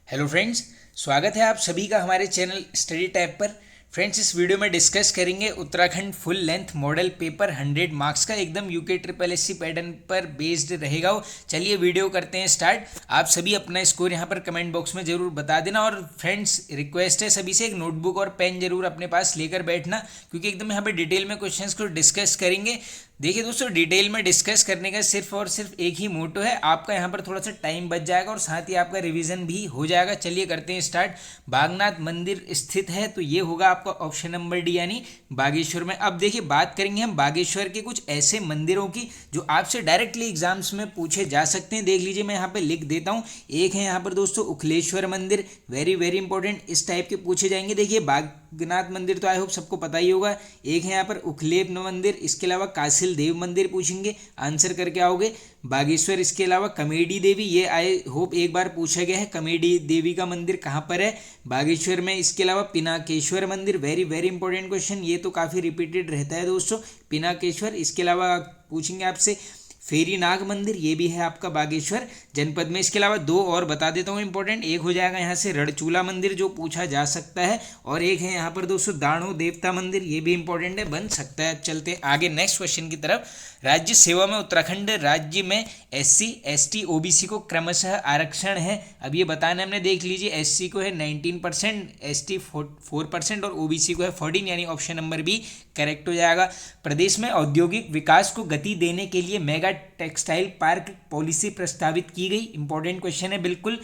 Hello friends, स्वागत है आप सभी का हमारे चैनल स्टडी टैब पर। फ्रेंड्स, इस वीडियो में डिस्कस करेंगे Uttarakhand full length model paper 100 marks का, एकदम यूके ट्रिपल एससी पैटर्न पर बेस्ड रहेगा वो। चलिए वीडियो करते हैं स्टार्ट। आप सभी अपना स्कोर यहाँ पर कमेंट बॉक्स में जरूर बता देना, और फ्रेंड्स रिक्वेस्ट है सभी से एक नोटबुक और पेन जरूर अपने पास लेकर बैठना, क्योंकि एकदम यहाँ पर डिटेल में क्वेश्चंस को डिस्कस करेंगे। देखिए दोस्तों, डिटेल में डिस्कस करने का सिर्फ और सिर्फ एक ही मोटो है, आपका यहाँ पर थोड़ा सा टाइम बच जाएगा और साथ ही आपका रिवीजन भी हो जाएगा। चलिए करते हैं स्टार्ट। बागनाथ मंदिर स्थित है, तो ये होगा आपका ऑप्शन नंबर डी, यानी बागेश्वर में। अब देखिए, बात करेंगे हम बागेश्वर के कुछ ऐसे मंदिरों की जो आपसे डायरेक्टली एग्जाम्स में पूछे जा सकते हैं। देख लीजिए, मैं यहाँ पे लिख देता हूँ। एक है यहाँ पर दोस्तों उखलेश्वर मंदिर, वेरी वेरी इंपॉर्टेंट, इस टाइप के पूछे जाएंगे। देखिए, बागनाथ मंदिर तो आई होप सबको पता ही होगा। एक है यहाँ पर उखलेप मंदिर, इसके अलावा कासिल देव मंदिर पूछेंगे, आंसर करके आओगे। बागेश्वर, इसके अलावा कमेडी देवी, ये आई होप एक बार पूछा गया है, कमेडी देवी का मंदिर कहाँ पर है, बागेश्वर में। इसके अलावा पिनाकेश्वर मंदिर, वेरी वेरी इंपॉर्टेंट क्वेश्चन, ये तो काफ़ी रिपीटेड रहता है दोस्तों, पिनाकेश्वर। इसके अलावा पूछेंगे आपसे फेरी नाग मंदिर, ये भी है आपका बागेश्वर जनपद में। इसके अलावा दो और बता देता हूँ इंपॉर्टेंट, एक हो जाएगा यहाँ से रणचूला मंदिर जो पूछा जा सकता है, और एक है यहाँ पर दोस्तों दाणो देवता मंदिर, ये भी इंपॉर्टेंट है, बन सकता है। चलते आगे नेक्स्ट क्वेश्चन की तरफ। राज्य सेवा में उत्तराखंड राज्य में एससी एसटी ओबीसी को क्रमशः आरक्षण है। अब ये बताना हमने, देख लीजिए, एससी को है 19%, एसटी 4% और ओबीसी को है 14, यानी ऑप्शन नंबर बी करेक्ट हो जाएगा। प्रदेश में औद्योगिक विकास को गति देने के लिए मेगा टेक्सटाइल पार्क पॉलिसी प्रस्तावित की गई। इंपॉर्टेंट क्वेश्चन है, बिल्कुल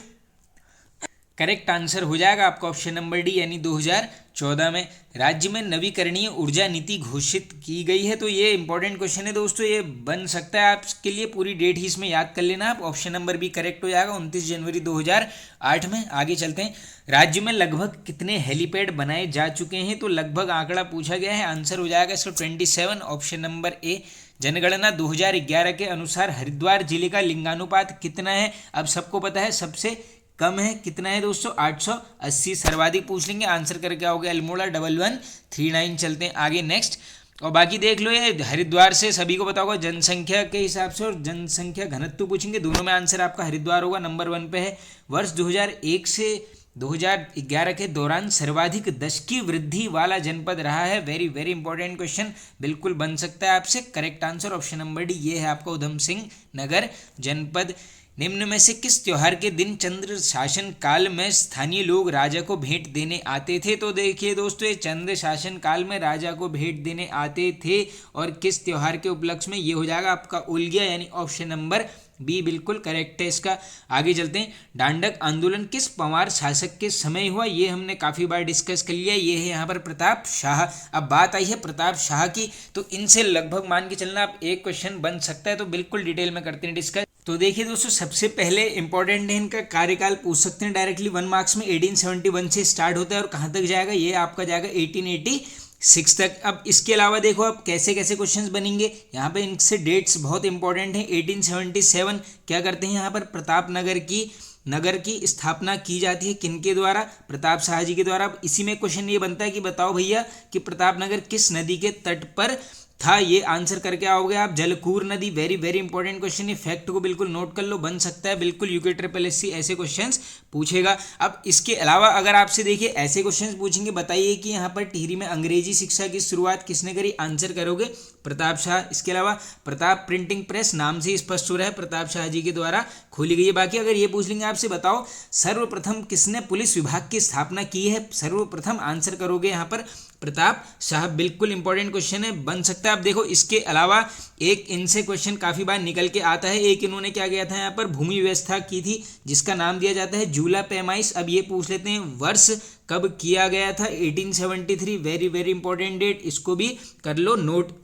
करेक्ट आंसर हो जाएगा आपका ऑप्शन नंबर डी, यानी 2014 में। राज्य में नवीकरणीय ऊर्जा नीति घोषित की गई है, तो ये इंपॉर्टेंट क्वेश्चन है दोस्तों, ये बन सकता है आपके लिए, पूरी डेट ही इसमें याद कर लेना आप। ऑप्शन नंबर बी करेक्ट हो जाएगा, 29 जनवरी 2008 में। आगे चलते हैं। राज्य में लगभग कितने हेलीपैड बनाए जा चुके हैं, तो लगभग आंकड़ा पूछा गया है, आंसर हो जाएगा इसका 27, ऑप्शन नंबर ए। जनगणना 2011 के अनुसार हरिद्वार जिले का लिंगानुपात कितना है, अब सबको पता है, सबसे कम है, कितना है दोस्तों, 880। सर्वाधिक पूछ लेंगे, आंसर करके आओगे अल्मोड़ा 1139। चलते हैं आगे नेक्स्ट। और बाकी देख लो, ये हरिद्वार से सभी को पता होगा जनसंख्या के हिसाब से, और जनसंख्या घनत्व पूछेंगे, दोनों में आंसर आपका हरिद्वार होगा, नंबर 1 पे है। वर्ष 2001 से 2011 के दौरान सर्वाधिक दशकीय वृद्धि वाला जनपद रहा है, वेरी वेरी इंपॉर्टेंट क्वेश्चन, बिल्कुल बन सकता है आपसे। Correct answer option number D, ये है आपका उधम सिंह नगर जनपद। निम्न में से किस त्योहार के दिन चंद्र शासन काल में स्थानीय लोग राजा को भेंट देने आते थे, तो देखिए दोस्तों, ये चंद्र शासन काल में राजा को भेंट देने आते थे, और किस त्योहार के उपलक्ष्य में, ये हो जाएगा आपका उलगिया, यानी ऑप्शन नंबर बी बिल्कुल करेक्ट है इसका। आगे चलते हैं। दांडक आंदोलन किस पंवार शासक के समय हुआ, ये हमने काफ़ी बार डिस्कस कर लिया, ये है यहाँ पर प्रताप शाह। अब बात आई है प्रताप शाह की, तो इनसे लगभग मान के चलना आप एक क्वेश्चन बन सकता है, तो बिल्कुल डिटेल में करते हैं डिस्कस। तो देखिए दोस्तों, सबसे पहले इंपॉर्टेंट है, इनका कार्यकाल पूछ सकते हैं डायरेक्टली 1 मार्क्स में। 1871 से स्टार्ट होता है और कहाँ तक जाएगा, ये आपका जाएगा 1886 तक। अब इसके अलावा देखो अब कैसे कैसे क्वेश्चंस बनेंगे, यहाँ पे इनसे डेट्स बहुत इंपॉर्टेंट हैं। 1877 क्या करते हैं, यहाँ पर प्रताप नगर की स्थापना की जाती है, किनके द्वारा, प्रताप शाह जी के द्वारा। अब इसी में क्वेश्चन ये बनता है कि बताओ भैया कि प्रताप नगर किस नदी के तट पर था, ये आंसर करके आओगे आप, जलकूर नदी, वेरी वेरी इंपॉर्टेंट क्वेश्चन, ये फैक्ट को बिल्कुल नोट कर लो, बन सकता है बिल्कुल, यूके ट्रिपल एससी ऐसे क्वेश्चंस पूछेगा। अब इसके अलावा अगर आपसे देखिए ऐसे क्वेश्चंस पूछेंगे, बताइए कि यहाँ पर टिहरी में अंग्रेजी शिक्षा की शुरुआत किसने करी, आंसर करोगे प्रताप शाह। इसके अलावा प्रताप प्रिंटिंग प्रेस, नाम से स्पष्ट हो रहा है, प्रताप शाह जी के द्वारा खोली गई है। बाकी अगर ये पूछ लेंगे आपसे, बताओ सर्वप्रथम किसने पुलिस विभाग की स्थापना की है, सर्वप्रथम, आंसर करोगे यहाँ पर प्रताप शाह, बिल्कुल इंपॉर्टेंट क्वेश्चन है, बन सकता है। अब देखो इसके अलावा एक इनसे क्वेश्चन काफ़ी बार निकल के आता है, एक इन्होंने क्या किया था, यहाँ पर भूमि व्यवस्था की थी जिसका नाम दिया जाता है जूला पैमाइश। अब ये पूछ लेते हैं वर्ष कब किया गया था, 1873, वेरी वेरी इंपॉर्टेंट डेट, इसको भी कर लो नोट।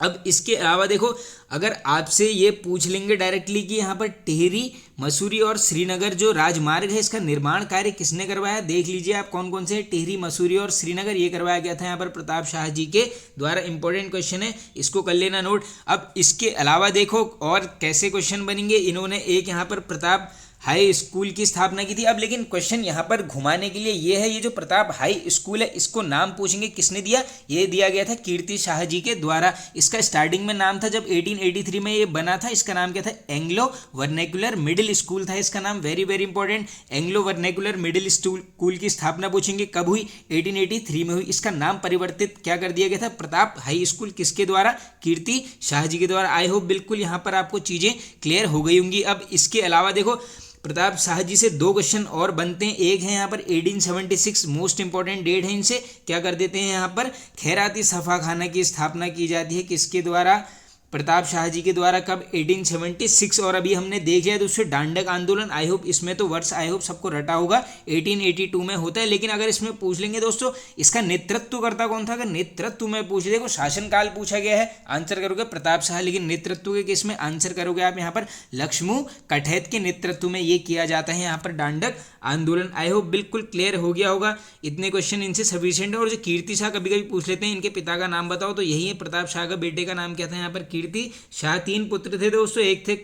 अब इसके अलावा देखो, अगर आपसे ये पूछ लेंगे डायरेक्टली कि यहाँ पर टिहरी, मसूरी और श्रीनगर जो राजमार्ग है, इसका निर्माण कार्य किसने करवाया, देख लीजिए आप कौन कौन से, टिहरी, मसूरी और श्रीनगर, ये करवाया गया था यहाँ पर प्रताप शाह जी के द्वारा। इंपॉर्टेंट क्वेश्चन है, इसको कर लेना नोट। अब इसके अलावा देखो और कैसे क्वेश्चन बनेंगे, इन्होंने एक यहाँ पर प्रताप हाई स्कूल की स्थापना की थी। अब लेकिन क्वेश्चन यहाँ पर घुमाने के लिए ये है, ये जो प्रताप हाई स्कूल है इसको नाम पूछेंगे किसने दिया, ये दिया गया था कीर्ति शाह जी के द्वारा। इसका स्टार्टिंग में नाम था, जब 1883 में ये बना था, इसका नाम क्या था, एंग्लो वर्नेकुलर मिडिल स्कूल था इसका नाम। Very very important, Anglo vernacular middle school की स्थापना पूछेंगे कब हुई, 1883 में हुई। इसका नाम परिवर्तित क्या कर दिया गया था, प्रताप हाई स्कूल, किसके द्वारा, कीर्ति शाह जी के द्वारा। आई होप बिल्कुल यहाँ पर आपको चीजें क्लियर हो गई होंगी। अब इसके अलावा देखो प्रताप शाह जी से 2 क्वेश्चन और बनते हैं। एक है यहाँ पर 1876, मोस्ट इंपॉर्टेंट डेट है, इनसे क्या कर देते हैं यहाँ पर, खैराती सफाखाना की स्थापना की जाती है किसके द्वारा, प्रताप शाह जी के द्वारा, कब, 1876। और अभी हमने देख लिया दूसरे दांडक आंदोलन, आई होप इसमें तो वर्ष आई होप सबको रटा होगा, 1882 में होता है। लेकिन अगर इसमें पूछ लेंगे दोस्तों इसका नेतृत्व करता कौन था, अगर नेतृत्व में पूछ, देखो शासनकाल पूछा गया है, आंसर करोगे प्रताप शाह, लेकिन नेतृत्व के केस में आंसर करोगे आप यहाँ पर लक्ष्मू कठैत के नेतृत्व में ये किया जाता है यहाँ पर दांडक आंदोलन। आई होप बिल्कुल क्लियर हो गया होगा। इतने क्वेश्चन इनसे सफिशिएंट है। और जो कीर्ति शाह कभी कभी पूछ लेते हैं इनके पिता का नाम बताओ, तो यही है प्रताप शाह का बेटे का नाम क्या था यहाँ पर, कीर्ति शाह। 3 पुत्र थे दोस्तों, एक थे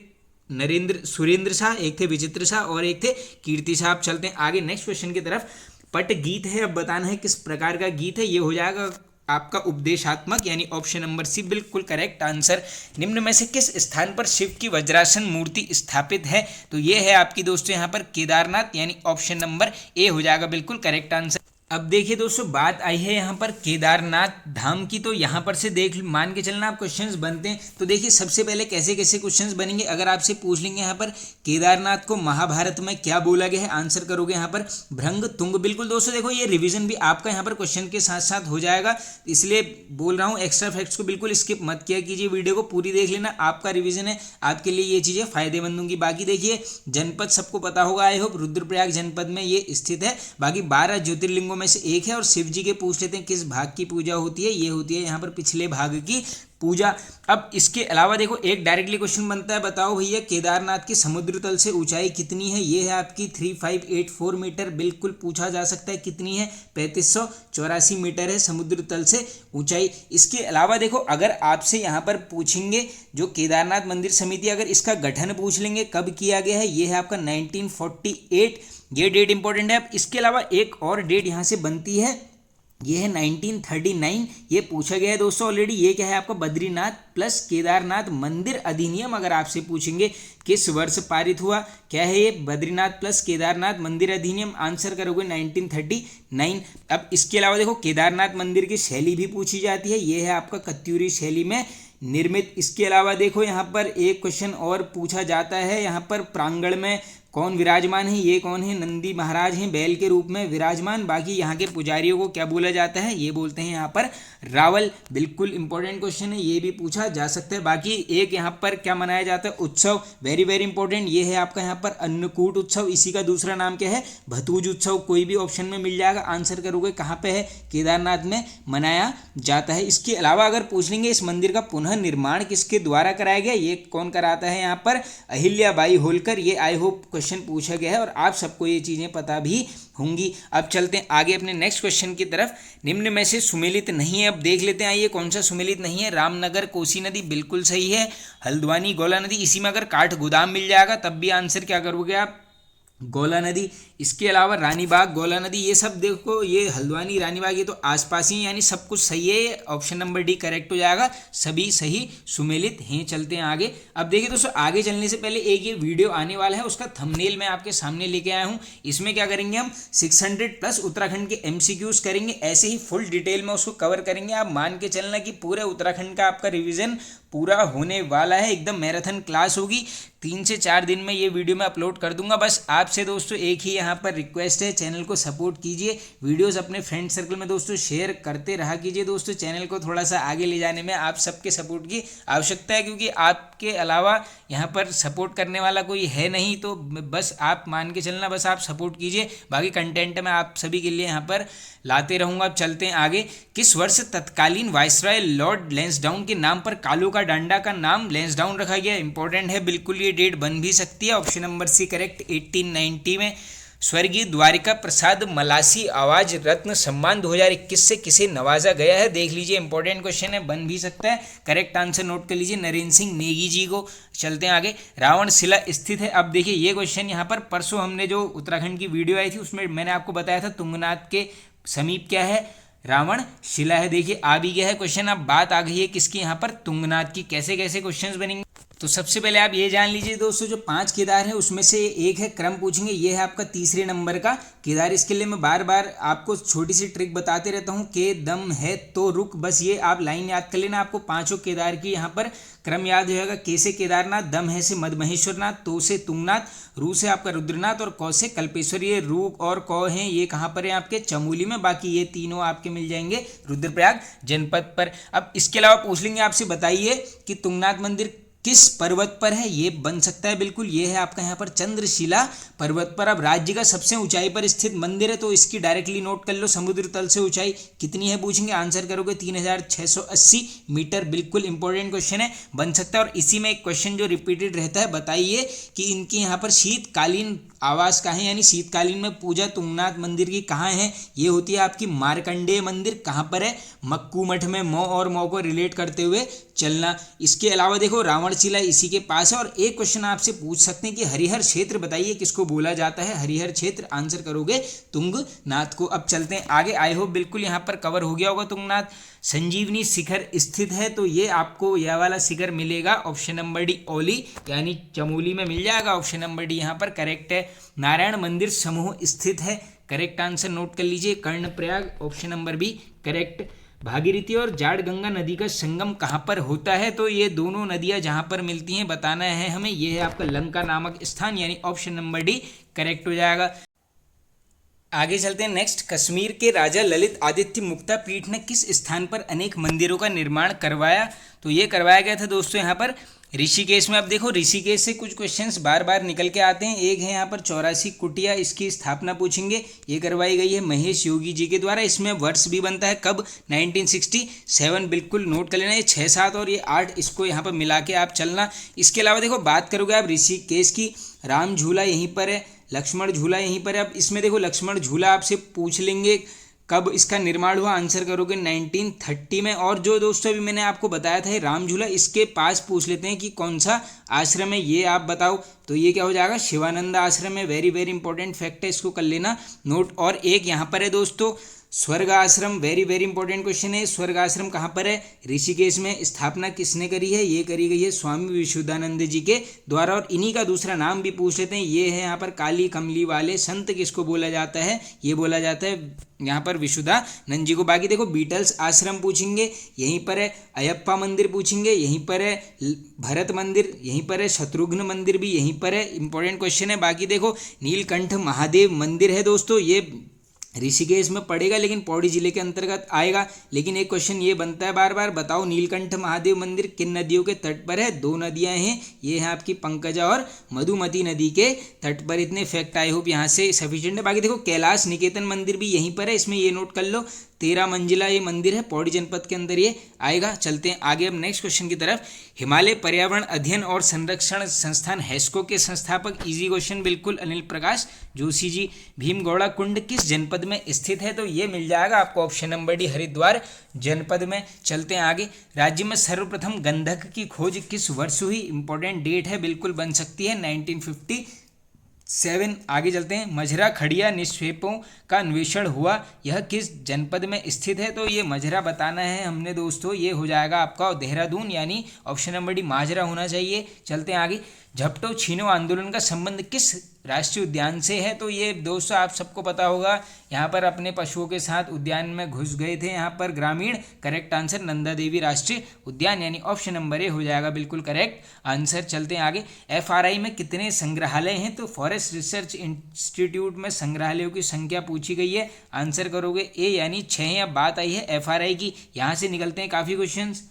सुरेंद्र शाह, एक थे विचित्र शाह और एक थे कीर्ति शाह। चलते हैं आगे नेक्स्ट क्वेश्चन की तरफ। पट गीत है, अब बताना है किस प्रकार का गीत है, ये हो जाएगा आपका उपदेशात्मक, यानी ऑप्शन नंबर सी बिल्कुल करेक्ट आंसर। निम्न में से किस स्थान पर शिव की वज्रासन मूर्ति स्थापित है, तो ये है आपकी दोस्तों यहाँ पर केदारनाथ, यानी ऑप्शन नंबर ए हो जाएगा बिल्कुल करेक्ट आंसर। अब देखिए दोस्तों बात आई है यहाँ पर केदारनाथ धाम की, तो यहाँ पर से देख मान के चलना आप क्वेश्चंस बनते हैं। तो देखिए सबसे पहले कैसे कैसे क्वेश्चंस बनेंगे, अगर आपसे पूछ लेंगे यहाँ पर केदारनाथ को महाभारत में क्या बोला गया है, आंसर करोगे यहाँ पर भृंग तुंग। बिल्कुल दोस्तों देखो ये रिवीजन भी आपका यहाँ पर क्वेश्चन के साथ साथ हो जाएगा, इसलिए बोल रहा हूँ एक्स्ट्रा फैक्ट्स को बिल्कुल स्किप मत किया कीजिए, वीडियो को पूरी देख लेना, आपका रिविजन है, आपके लिए ये चीज़ें फायदेमंद होंगी। बाकी देखिए जनपद सबको पता होगा, आई होप रुद्रप्रयाग जनपद में ये स्थित है। बाकी 12 ज्योतिर्लिंगों में से एक है। और शिव जी के पूछ लेते हैं किस भाग की पूजा होती है, ये होती है यहाँ पर पिछले भाग की पूजा। अब इसके अलावा देखो एक डायरेक्टली क्वेश्चन बनता है, बताओ भैया केदारनाथ की समुद्र तल से ऊंचाई कितनी है, ये है आपकी 3584 मीटर, बिल्कुल पूछा जा सकता है कितनी है, 3584 मीटर है समुद्र तल से ऊंचाई। इसके अलावा देखो अगर आपसे यहाँ पर पूछेंगे जो केदारनाथ मंदिर समिति, अगर इसका गठन पूछ लेंगे कब किया गया है, ये है आपका 1948, ये डेट इंपॉर्टेंट है। अब इसके अलावा एक और डेट यहाँ से बनती है, ये है 1939, ये पूछा गया है दोस्तों ऑलरेडी। ये क्या है आपका बद्रीनाथ प्लस केदारनाथ मंदिर अधिनियम, अगर आपसे पूछेंगे किस वर्ष पारित हुआ, क्या है ये बद्रीनाथ प्लस केदारनाथ मंदिर अधिनियम, आंसर करोगे 1939। अब इसके अलावा देखो केदारनाथ मंदिर की शैली भी पूछी जाती है, ये है आपका कत्यूरी शैली में निर्मित। इसके अलावा देखो यहाँ पर एक क्वेश्चन और पूछा जाता है, यहाँ पर प्रांगण में कौन विराजमान है, ये कौन है, नंदी महाराज हैं बैल के रूप में विराजमान। बाकी यहाँ के पुजारियों को क्या बोला जाता है, ये बोलते हैं यहाँ पर रावल, बिल्कुल इंपॉर्टेंट क्वेश्चन है, ये भी पूछा जा सकता है। बाकी एक यहाँ पर क्या मनाया जाता है, उत्सव, वेरी वेरी इंपॉर्टेंट, ये है आपका यहाँ पर अन्नकूट उत्सव, इसी का दूसरा नाम क्या है, भतूज उत्सव, कोई भी ऑप्शन में मिल जाएगा, आंसर करोगे कहाँ पे है, केदारनाथ में मनाया जाता है। इसके अलावा अगर पूछ लेंगे इस मंदिर का पुनः निर्माण किसके द्वारा कराया गया, ये कौन कराता है यहाँ पर, अहिल्याबाई होलकर, ये आई होप क्वेश्चन पूछा गया है और आप सबको ये चीजें पता भी होंगी। अब चलते हैं आगे अपने नेक्स्ट क्वेश्चन की तरफ। निम्न में से सुमेलित नहीं है, अब देख लेते हैं आइए कौन सा सुमेलित नहीं है। रामनगर कोसी नदी बिल्कुल सही है, हल्द्वानी गौला नदी, इसी में अगर काठ गोदाम मिल जाएगा तब भी आंसर क्या करोगे आप, गौला नदी। इसके अलावा रानीबाग गौला नदी, ये सब देखो ये हल्द्वानी रानीबाग ये तो आसपास ही, यानी सब कुछ सही है, ऑप्शन नंबर डी करेक्ट हो जाएगा, सभी सही सुमेलित हैं। चलते हैं आगे। अब देखिए दोस्तों आगे चलने से पहले एक ये वीडियो आने वाला है, उसका थंबनेल मैं आपके सामने लेके आया हूँ। इसमें क्या करेंगे हम 600 प्लस उत्तराखंड के MCQs करेंगे, ऐसे ही फुल डिटेल में उसको कवर करेंगे। आप मान के चलना कि पूरे उत्तराखंड का आपका रिविजन पूरा होने वाला है, एकदम मैराथन क्लास होगी। 3 से 4 दिन में ये वीडियो मैं अपलोड कर दूंगा। बस आपसे दोस्तों एक ही यहाँ पर रिक्वेस्ट है, चैनल को सपोर्ट कीजिए, वीडियोस अपने फ्रेंड सर्कल में दोस्तों शेयर करते रहा कीजिए। दोस्तों चैनल को थोड़ा सा आगे ले जाने में आप सबके सपोर्ट की आवश्यकता है, क्योंकि आपके अलावा यहाँ पर सपोर्ट करने वाला कोई है नहीं, तो बस आप मान के चलना, बस आप सपोर्ट कीजिए। बाकी कंटेंट मैं आप सभी के लिए यहाँ पर लाते रहूँगा। अब चलते हैं आगे। किस वर्ष तत्कालीन वाइसरॉय लॉर्ड लैंसडाउन के नाम पर कालू का डांडा का नाम लैंसडाउन रखा गया, इंपॉर्टेंट है बिल्कुल, ये डेट बन भी सकती है, ऑप्शन नंबर सी करेक्ट, 1890 में। स्वर्गीय द्वारिका प्रसाद मलासी आवाज रत्न सम्मान 2021 से किसे नवाजा गया है? देख लीजिए, इंपॉर्टेंट क्वेश्चन है, बन भी सकता है। करेक्ट आंसर नोट कर लीजिए, नरेंद्र सिंह नेगी जी को। चलते हैं आगे। रावण शिला स्थित है, अब देखिए ये क्वेश्चन यहाँ पर परसों हमने जो उत्तराखंड की वीडियो आई थी उसमें मैंने आपको बताया था तुंगनाथ के समीप क्या है, रावण शिला है। देखिए आ भी गया है क्वेश्चन। अब बात आ गई है किसकी, यहाँ पर तुंगनाथ की। कैसे कैसे क्वेश्चंस बनेंगे, तो सबसे पहले आप ये जान लीजिए दोस्तों, जो 5 केदार है उसमें से एक है, क्रम पूछेंगे, ये है आपका तीसरे नंबर का केदार। इसके लिए मैं बार बार आपको छोटी सी ट्रिक बताते रहता हूँ, के दम है तो रुक, बस ये आप लाइन याद कर लेना। आपको 5 केदार की यहाँ पर क्रम याद हो जाएगा। के से केदारनाथ, दम है से मदमहेश्वरनाथ, तो से तुंगनाथ, रू से आपका रुद्रनाथ और कौ से कल्पेश्वर। ये रू और कौ हैं, ये कहाँ पर है आपके चमोली में। बाकी ये तीनों आपके मिल जाएंगे रुद्रप्रयाग जनपद पर। अब इसके अलावा पूछ लेंगे आपसे, बताइए कि तुंगनाथ मंदिर किस पर्वत पर है? ये बन सकता है बिल्कुल, ये है आपका यहाँ पर चंद्रशिला पर्वत पर। अब राज्य का सबसे ऊंचाई पर स्थित मंदिर है, तो इसकी डायरेक्टली नोट कर लो, समुद्र तल से ऊंचाई कितनी है पूछेंगे, आंसर करोगे 3680 मीटर। बिल्कुल इंपॉर्टेंट क्वेश्चन है, बन सकता है। और इसी में एक क्वेश्चन जो रिपीटेड रहता है, बताइए कि इनके यहाँ पर शीतकालीन आवास कहाँ है, यानी शीतकालीन में पूजा तुंगनाथ मंदिर की कहाँ है? ये होती है आपकी मार्कंडेय मंदिर। कहाँ पर है? मक्कू मठ में। मौ और मौ को रिलेट करते हुए चलना। इसके अलावा देखो रावणशिला इसी के पास है। और एक क्वेश्चन आपसे पूछ सकते हैं कि हरिहर क्षेत्र बताइए किसको बोला जाता है? हरिहर क्षेत्र, आंसर करोगे तुंगनाथ को। अब चलते हैं आगे। आई होप बिल्कुल यहाँ पर कवर हो गया होगा तुंगनाथ। संजीवनी शिखर स्थित है, तो ये आपको यह वाला शिखर मिलेगा ऑप्शन नंबर डी, ओली यानी चमोली में मिल जाएगा। ऑप्शन नंबर डी यहाँ पर करेक्ट है। नारायण मंदिर समूह स्थित है, करेक्ट आंसर नोट कर लीजिए, Karnaprayag. Option number B correct. Bhagirathi और जाड़ गंगा नदी का संगम कहाँ पर होता है? तो ये दोनों नदियाँ जहाँ पर मिलती हैं बताना है हमें। ये है आपका लंका नामक स्थान, यानी ऑप्शन नंबर डी करेक्ट हो जाएगा। आगे चलते हैं नेक्स्ट। कश्मीर के राजा ललित आदित्य मुक्ता पीठ ने किस स्थान पर अनेक मंदिरों का निर्माण करवाया? तो ये करवाया गया था दोस्तों यहाँ पर ऋषिकेश में। अब देखो ऋषिकेश से कुछ क्वेश्चंस बार बार निकल के आते हैं। एक है यहाँ पर 84 कुटिया, इसकी स्थापना पूछेंगे। ये करवाई गई है महेश योगी जी के द्वारा। इसमें वर्ष भी बनता है कब? 1967। बिल्कुल नोट कर लेना। ये 6, 7 और ये 8, इसको यहाँ पर मिला के आप चलना। इसके अलावा देखो बात करोगे आप ऋषिकेश की, राम झूला यहीं पर है, लक्ष्मण झूला यहीं पर है। अब इसमें देखो लक्ष्मण झूला आपसे पूछ लेंगे कब इसका निर्माण हुआ, आंसर करोगे 1930 में। और जो दोस्तों अभी मैंने आपको बताया था राम झूला, इसके पास पूछ लेते हैं कि कौन सा आश्रम है, ये आप बताओ। तो ये क्या हो जाएगा? शिवानंद आश्रम है। वेरी वेरी इंपॉर्टेंट फैक्ट है, इसको कर लेना नोट। और एक यहाँ पर है दोस्तों स्वर्ग आश्रम। वेरी वेरी इंपॉर्टेंट क्वेश्चन है, स्वर्ग आश्रम कहाँ पर है? ऋषिकेश में। स्थापना किसने करी है? ये करी गई है स्वामी विशुद्धानंद जी के द्वारा। और इन्हीं का दूसरा नाम भी पूछ लेते हैं, ये है यहाँ पर काली कमली वाले संत किसको बोला जाता है? ये बोला जाता है यहाँ पर विशुद्धानंद जी को। बाकी देखो बीटल्स आश्रम पूछेंगे, यहीं पर है। अयप्पा मंदिर पूछेंगे, यहीं पर है। भरत मंदिर यहीं पर है। शत्रुघ्न मंदिर भी यहीं पर है। इंपॉर्टेंट क्वेश्चन है। बाकी देखो नीलकंठ महादेव मंदिर है दोस्तों, ये ऋषिकेश में पड़ेगा लेकिन पौड़ी जिले के अंतर्गत आएगा। लेकिन एक क्वेश्चन ये बनता है बार बार, बताओ नीलकंठ महादेव मंदिर किन नदियों के तट पर है? 2 नदियां हैं, ये है आपकी पंकजा और मधुमती नदी के तट पर। इतने फैक्ट आई होप यहाँ से सफिशिएंट है। बाकी देखो कैलाश निकेतन मंदिर भी यहीं पर है, इसमें ये नोट कर लो। 13 मंजिला ये मंदिर है, पौड़ी जनपद के अंदर ये आएगा। चलते हैं आगे अब नेक्स्ट क्वेश्चन की तरफ। हिमालय पर्यावरण अध्ययन और संरक्षण संस्थान हैस्को के संस्थापक, इजी क्वेश्चन बिल्कुल, अनिल प्रकाश जोशी जी। भीमगौड़ा कुंड किस जनपद में स्थित है? तो ये मिल जाएगा आपको ऑप्शन नंबर डी, हरिद्वार जनपद में। चलते हैं आगे। राज्य में सर्वप्रथम गंधक की खोज किस वर्ष हुई? इंपॉर्टेंट डेट है, बिल्कुल बन सकती है 1957। आगे चलते हैं। मझरा खड़िया निक्षेपों का अन्वेषण हुआ, यह किस जनपद में स्थित है? तो ये मझरा बताना है हमने दोस्तों, ये हो जाएगा आपका देहरादून, यानी ऑप्शन नंबर डी माजरा होना चाहिए। चलते हैं आगे। झपटो छीनो आंदोलन का संबंध किस राष्ट्रीय उद्यान से है? तो ये दोस्तों आप सबको पता होगा, यहाँ पर अपने पशुओं के साथ उद्यान में घुस गए थे यहाँ पर ग्रामीण। करेक्ट आंसर नंदा देवी राष्ट्रीय उद्यान, यानी ऑप्शन नंबर ए हो जाएगा बिल्कुल करेक्ट आंसर। चलते हैं आगे। एफआरआई में कितने संग्रहालय हैं? तो फॉरेस्ट रिसर्च इंस्टीट्यूट में संग्रहालयों की संख्या पूछी गई है, आंसर करोगे ए यानी 6। अब बात आई है एफआरआई की, यहाँ से निकलते हैं काफ़ी क्वेश्चंस।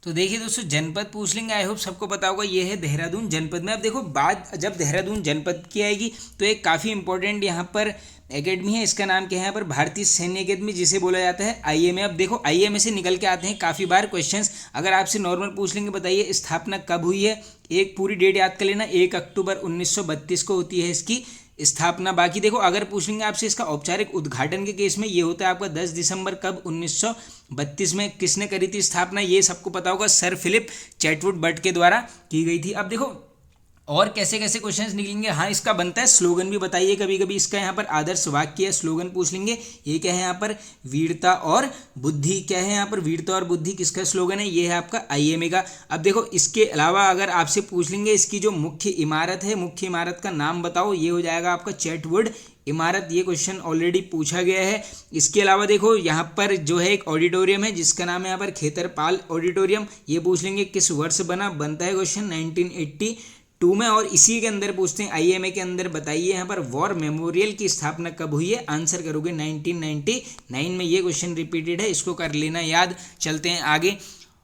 तो देखिए दोस्तों जनपद पूछ लेंगे, आई होप सबको पता होगा, ये है देहरादून जनपद में। अब देखो बात जब देहरादून जनपद की आएगी तो एक काफ़ी इंपॉर्टेंट यहाँ पर एकेडमी है, इसका नाम क्या है यहाँ पर? भारतीय सैन्य अकेडमी, जिसे बोला जाता है आईएमए। अब देखो आईएमए से निकल के आते हैं काफ़ी बार क्वेश्चंस। अगर आपसे नॉर्मल पूछ लेंगे बताइए स्थापना कब हुई है, एक पूरी डेट याद कर लेना, 1 अक्टूबर 1932 को होती है इसकी स्थापना। बाकी देखो अगर पूछ लेंगे आपसे इसका औपचारिक उद्घाटन के केस में ये होता है आपका 10 दिसंबर कब 1932 में किसने करी थी स्थापना, ये सबको पता होगा, सर फिलिप चैटवुड बट के द्वारा की गई थी। अब देखो और कैसे कैसे क्वेश्चंस निकलेंगे। हाँ, इसका बनता है स्लोगन भी बताइए कभी कभी, इसका यहाँ पर आदर्श वाक्य है, स्लोगन पूछ लेंगे। ये क्या है यहाँ पर, वीरता और बुद्धि, क्या है यहाँ पर, वीरता और बुद्धि किसका स्लोगन है, ये है आपका IMA का। अब देखो इसके अलावा अगर आपसे पूछ लेंगे इसकी जो मुख्य इमारत है, मुख्य इमारत का नाम बताओ, ये हो जाएगा आपका चैटवुड इमारत, ये क्वेश्चन ऑलरेडी पूछा गया है। इसके अलावा देखो यहाँ पर जो है एक ऑडिटोरियम है जिसका नाम है यहाँ पर खेतरपाल ऑडिटोरियम, ये पूछ लेंगे किस वर्ष बनता है क्वेश्चन 1982 में। और इसी के अंदर पूछते हैं IMA के अंदर बताइए यहाँ पर वॉर मेमोरियल की स्थापना कब हुई है, आंसर करोगे 1999 में, ये क्वेश्चन रिपीटेड है, इसको कर लेना याद। चलते हैं आगे।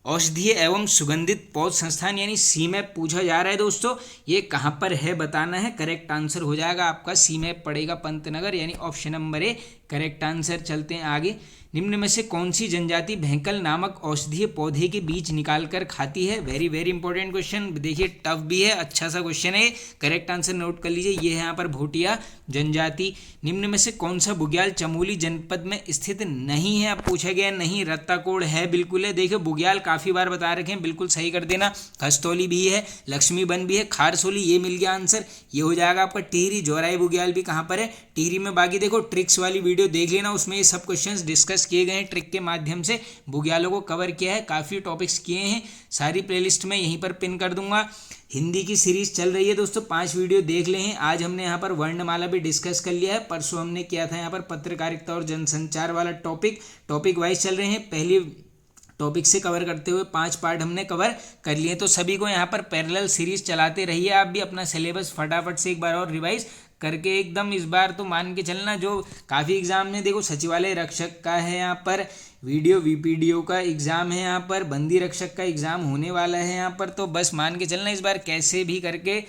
औषधीय एवं सुगंधित पौध संस्थान यानी सीमैप पूछा जा रहा है दोस्तों, ये कहाँ पर है बताना है। करेक्ट आंसर हो जाएगा आपका सीमैप पड़ेगा पंतनगर, यानी option number A correct answer. चलते हैं आगे। निम्न में से कौन सी जनजाति भेंकल नामक औषधीय पौधे के बीज निकालकर खाती है, वेरी वेरी इंपॉर्टेंट क्वेश्चन, देखिए टफ भी है, अच्छा सा क्वेश्चन है। करेक्ट आंसर नोट कर लीजिए, ये है यहाँ पर भोटिया जनजाति। निम्न में से कौन सा बुग्याल चमोली जनपद में स्थित नहीं है, अब पूछा गया नहीं, रत्ताकोड़ है, बिल्कुल है। देखिए बुग्याल काफ़ी बार बता रखे हैं, बिल्कुल सही कर देना। खस्तौली भी है, लक्ष्मीबन भी है, खारसोली, ये मिल गया आंसर, ये हो जाएगा आपका टिहरी। जोराई बुग्याल भी कहाँ पर है, टिहरी में। बाकी देखो ट्रिक्स वाली वीडियो देख लेना, उसमें ये सब क्वेश्चंस डिस्कस किए गए हैं, ट्रिक के माध्यम से बुग्यालों को कवर किया है, काफ़ी टॉपिक्स किए हैं, सारी प्लेलिस्ट में यहीं पर पिन कर दूंगा। हिंदी की सीरीज चल रही है दोस्तों, 5 वीडियो देख ले हैं। आज हमने यहाँ पर वर्णमाला भी डिस्कस कर लिया है, परसों हमने किया था यहाँ पर पत्रकारिता और जनसंचार वाला टॉपिक वाइज चल रहे हैं। पहली टॉपिक से कवर करते हुए 5 पार्ट हमने कवर कर लिए, तो सभी को यहाँ पर पैरेलल सीरीज चलाते रहिए। आप भी अपना सिलेबस फटाफट से एक बार और रिवाइज करके एकदम इस बार तो मान के चलना, जो काफ़ी एग्जाम में देखो सचिवालय रक्षक का है, यहाँ पर वीडियो VPDO का एग्ज़ाम है, यहाँ पर बंदी रक्षक का एग्ज़ाम होने वाला है यहाँ पर, तो बस मान के चलना इस बार कैसे भी करके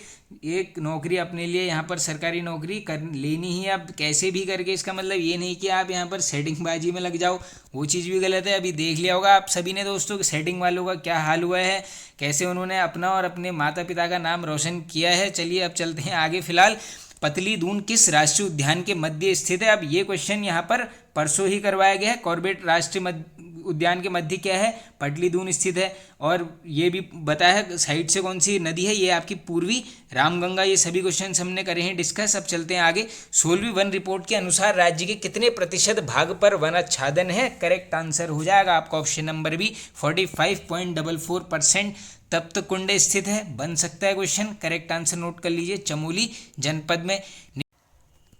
एक नौकरी अपने लिए यहाँ पर सरकारी नौकरी कर लेनी ही। अब कैसे भी करके इसका मतलब ये नहीं कि आप यहाँ पर सेटिंगबाजी में लग जाओ, वो चीज़ भी गलत है। अभी देख लिया होगा आप सभी ने दोस्तों कि सेटिंग वालों का क्या हाल हुआ है, कैसे उन्होंने अपना और अपने माता पिता का नाम रोशन किया है। चलिए अब चलते हैं आगे। फिलहाल पतली दून किस राष्ट्रीय उद्यान के मध्य स्थित है, अब ये क्वेश्चन यहाँ पर परसों ही करवाया गया है। कॉर्बेट राष्ट्रीय उद्यान के मध्य क्या है, पतली दून स्थित है। और ये भी बताया है साइड से कौन सी नदी है, ये आपकी पूर्वी रामगंगा। ये सभी क्वेश्चन हमने करे हैं डिस्कस। अब चलते हैं आगे। 16वीं वन रिपोर्ट के अनुसार राज्य के कितने प्रतिशत भाग पर वन आच्छादन है, करेक्ट आंसर हो जाएगा आपका ऑप्शन नंबर बी 45.44%। तप्त कुंड स्थित है, बन सकता है क्वेश्चन, करेक्ट आंसर नोट कर लीजिए, चमोली जनपद में।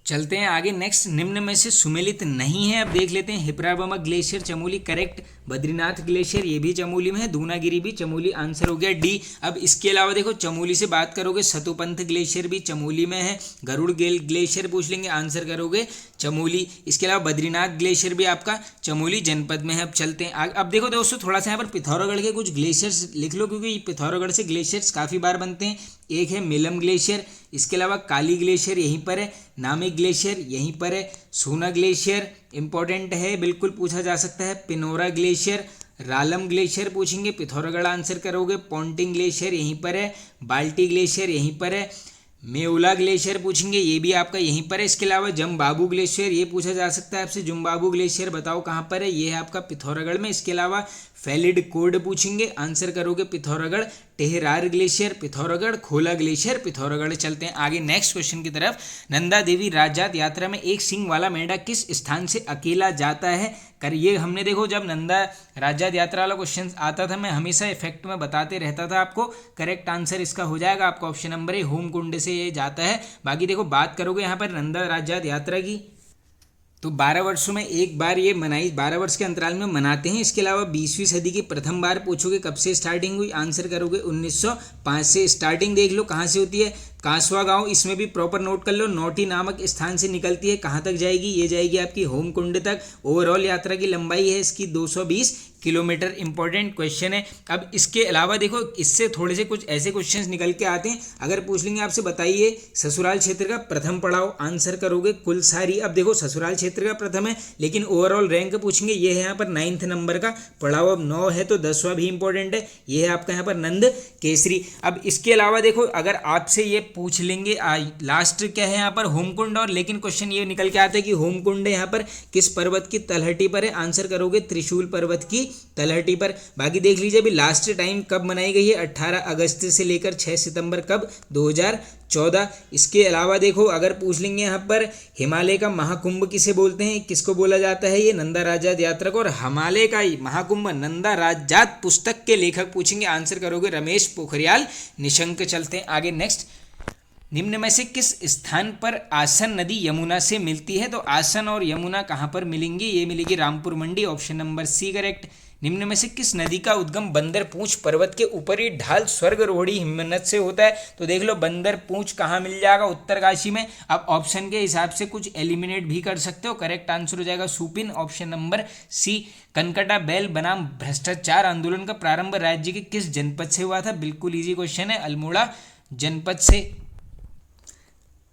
चलते हैं आगे। नेक्स्ट, निम्न में से सुमेलित नहीं है, अब देख लेते हैं। हिप्राबमा glacier Chamoli correct, Badrinath glacier ये भी चमोली में है, दूनागिरी भी चमोली, आंसर हो गया डी। अब इसके अलावा देखो चमोली से बात करोगे, सतुपंथ ग्लेशियर भी चमोली में है, गरुड़ ग्लेशियर पूछ लेंगे, आंसर करोगे चमोली। इसके अलावा बद्रीनाथ ग्लेशियर भी आपका चमोली जनपद में है। अब चलते हैं आगे। अब देखो दोस्तों थोड़ा सा यहाँ पर पिथौरागढ़ के कुछ ग्लेशियर्स लिख लो, क्योंकि पिथौरागढ़ से ग्लेशियर्स काफ़ी बार बनते हैं। एक है मेलम ग्लेशियर, इसके अलावा काली ग्लेशियर यहीं पर है, नामिक ग्लेशियर यहीं पर है, सोना ग्लेशियर इंपॉर्टेंट है, बिल्कुल पूछा जा सकता है, पिनोरा ग्लेशियर, रालम ग्लेशियर पूछेंगे, पिथौरागढ़ आंसर करोगे, पोंटिंग ग्लेशियर यहीं पर है, बाल्टी ग्लेशियर यहीं पर है, मेउला ग्लेशियर पूछेंगे, ये भी आपका यहीं पर है। इसके अलावा जमबाबू ग्लेशियर ये पूछा जा सकता है आपसे, जमबाबू ग्लेशियर बताओ कहाँ पर है, ये है आपका पिथौरागढ़ में। इसके अलावा फैलिड कोड पूछेंगे, आंसर करोगे पिथौरागढ़, टेहरार ग्लेशियर पिथौरागढ़, खोला ग्लेशियर पिथौरागढ़। चलते हैं आगे नेक्स्ट क्वेश्चन की तरफ। नंदा देवी राजजात यात्रा में एक सींग वाला मेंढक किस स्थान से अकेला जाता है, कर ये हमने देखो जब नंदा राजजात यात्रा वाला क्वेश्चन आता था मैं हमेशा इफेक्ट में बताते रहता था आपको। करेक्ट आंसर इसका हो जाएगा आपका ऑप्शन नंबर ए, होमकुंड से ये जाता है। बाकी देखो बात करोगे यहाँ पर नंदा राजजात यात्रा की, तो 12 वर्षों में एक बार ये मनाई, 12 वर्ष के अंतराल में मनाते हैं। इसके अलावा 20वीं सदी की प्रथम बार पूछोगे कब से स्टार्टिंग हुई, आंसर करोगे 1905 से। स्टार्टिंग देख लो कहाँ से होती है, कांसवा गांव, इसमें भी प्रॉपर नोट कर लो, नौटी नामक स्थान से निकलती है, कहाँ तक जाएगी, ये जाएगी आपकी होमकुंड तक। ओवरऑल यात्रा की लंबाई है इसकी 220 किलोमीटर। इंपॉर्टेंट क्वेश्चन है। अब इसके अलावा देखो इससे थोड़े से कुछ ऐसे क्वेश्चंस निकल के आते हैं। अगर पूछ लेंगे आपसे, बताइए ससुराल क्षेत्र का प्रथम पड़ाव, आंसर करोगे कुलसारी। अब देखो ससुराल क्षेत्र का प्रथम है, लेकिन ओवरऑल रैंक पूछेंगे, ये है यहाँ पर 9th नंबर का पड़ाव। अब 9 है तो 10वां भी इंपॉर्टेंट है, ये है आपका यहाँ पर नंद केसरी। अब इसके अलावा देखो अगर आपसे ये पूछ लेंगे लास्ट क्या है यहाँ पर होमकुंड, और लेकिन क्वेश्चन ये निकल के आता है कि होमकुंड यहाँ पर किस पर्वत की तलहटी पर है, आंसर करोगे त्रिशूल पर्वत की तलहटी पर। बाकी देख लीजिए अभी लास्ट टाइम कब मनाई गई है, 18 अगस्त से लेकर 6 सितंबर कब, 2014। इसके अलावा देखो अगर पूछ लेंगे यहाँ पर हिमालय का महाकुंभ किसे बोलते हैं, किसको बोला जाता है, ये नंदा राजात यात्रा को। और हिमालय का महाकुंभ नंदा राजात पुस्तक के लेखक पूछेंगे, आंसर करोगे रमेश पोखरियाल निशंक। चलते हैं आगे नेक्स्ट। निम्न में से किस स्थान पर आसन नदी यमुना से मिलती है, तो आसन और यमुना कहाँ पर मिलेंगी, ये मिलेगी रामपुर मंडी, ऑप्शन नंबर सी करेक्ट। निम्न में से किस नदी का उद्गम बंदर पूंछ पर्वत के ऊपरी ढाल स्वर्गरोहिणी हिमनद से होता है, तो देख लो बंदर पूंछ कहाँ मिल जाएगा, उत्तरकाशी में। अब ऑप्शन के हिसाब से कुछ एलिमिनेट भी कर सकते हो, करेक्ट आंसर हो जाएगा सुपिन, ऑप्शन नंबर सी। कनकटा बैल बनाम भ्रष्टाचार आंदोलन का प्रारंभ राज्य के किस जनपद से हुआ था, बिल्कुल ईजी क्वेश्चन है, अल्मोड़ा जनपद से।